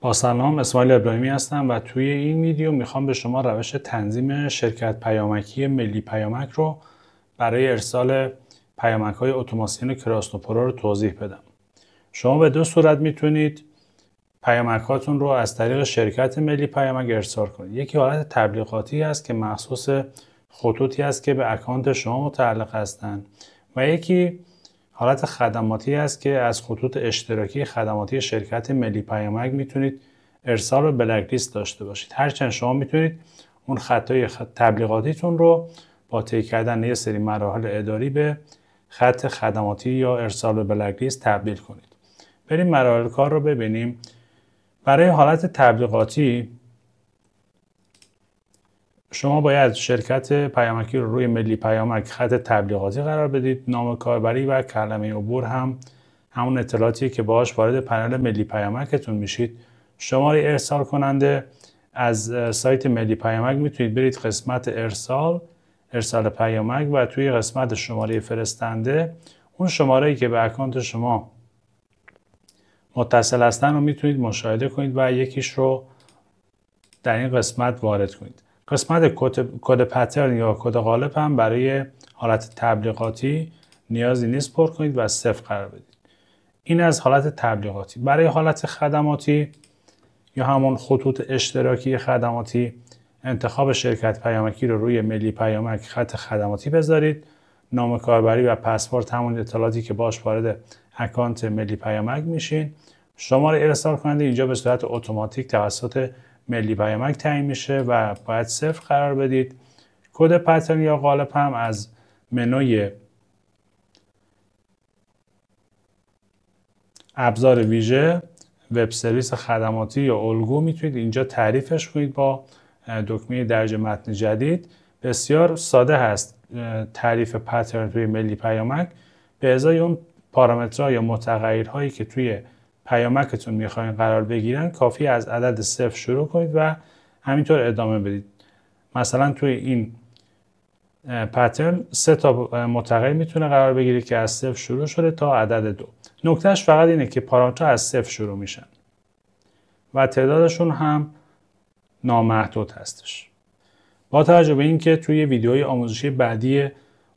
با سلام، اسماعیل ابراهیمی هستم و توی این ویدیو میخوام به شما روش تنظیم شرکت پیامکی ملی پیامک رو برای ارسال پیامک‌های اتوماسیون کراسنوپرو رو توضیح بدم. شما به دو صورت میتونید پیامک‌هاتون رو از طریق شرکت ملی پیامک ارسال کنید. یکی حالت تبلیغاتی است که مخصوص خطوطی است که به اکانت شما متعلق هستند و یکی حالت خدماتی است که از خطوط اشتراکی خدماتی شرکت ملی پیامک میتونید ارسال و بلک لیست داشته باشید. هرچند شما میتونید اون خطای تبلیغاتیتون رو با طی کردن یه سری مراحل اداری به خط خدماتی یا ارسال و بلک لیست تبدیل کنید. بریم مراحل کار رو ببینیم. برای حالت تبلیغاتی شما باید شرکت پیامکی رو روی ملی پیامک خط تبلیغاتی قرار بدید. نام کاربری و کلمه عبور هم همون اطلاعاتی که باهاش وارد پنل ملی پیامکتون میشید. شماره ارسال کننده از سایت ملی پیامک میتونید برید قسمت ارسال پیامک و توی قسمت شماره فرستنده اون شماره‌ای که به اکانت شما متصل هستن رو میتونید مشاهده کنید و یکیش رو در این قسمت وارد کنید. قسمت کد پترن یا کد قالب هم برای حالت تبلیغاتی نیازی نیست پر کنید و 0 قرار بدید. این از حالت تبلیغاتی. برای حالت خدماتی یا همون خطوط اشتراکی خدماتی انتخاب شرکت پیامکی رو روی ملی پیامک خط خدماتی بذارید. نام کاربری و پسورد همون اطلاعاتی که باش وارد اکانت ملی پیامک میشین. شماره ارسال کننده اینجا به صورت اتوماتیک توسط ملی پیامک تعیین میشه و باید 0 قرار بدید. کد پترن یا قالب هم از منوی ابزار ویژه وب سرویس خدماتی یا الگو میتونید اینجا تعریفش کنید با دکمه درج متن جدید. بسیار ساده هست تعریف پترن توی ملی پیامک. به ازای اون پارامترها یا متغیرهایی که توی پیامکتون میخواین قرار بگیرن کافی از عدد 0 شروع کنید و همینطور ادامه بدید. مثلا توی این پترن 3 تا متغیر میتونه قرار بگیره که از 0 شروع شده تا عدد 2. نکتهش فقط اینه که پارامترها از 0 شروع میشن و تعدادشون هم نامحدود هستش. با توجه به اینکه توی ویدیوهای آموزشی بعدی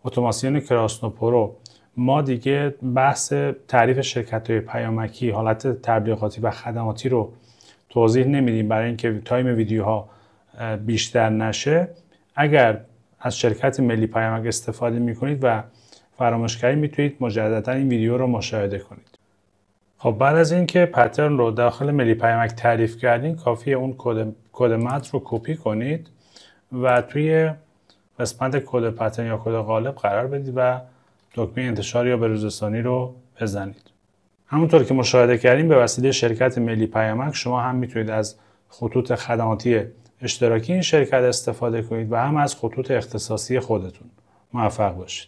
اتوماسیون کراسنوپرو ما دیگه بحث تعریف شرکت‌های پیامکی، حالت تبلیغاتی و خدماتی رو توضیح نمیدیم برای اینکه تایم ویدیوها بیشتر نشه. اگر از شرکت ملی پیامک استفاده میکنید و فراموش کردید میتونید مجددا این ویدیو رو مشاهده کنید. خب بعد از اینکه پترن رو داخل ملی پیامک تعریف کردین کافیه اون کد متن رو کپی کنید و توی قسمت کد پترن یا کد قالب قرار بدید و دکمه انتشار یا بروزرسانی رو بزنید. همونطور که مشاهده کردیم به وسیله شرکت ملی پیامک شما هم میتونید از خطوط خدماتی اشتراکی این شرکت استفاده کنید و هم از خطوط اختصاصی خودتون. موفق باشید.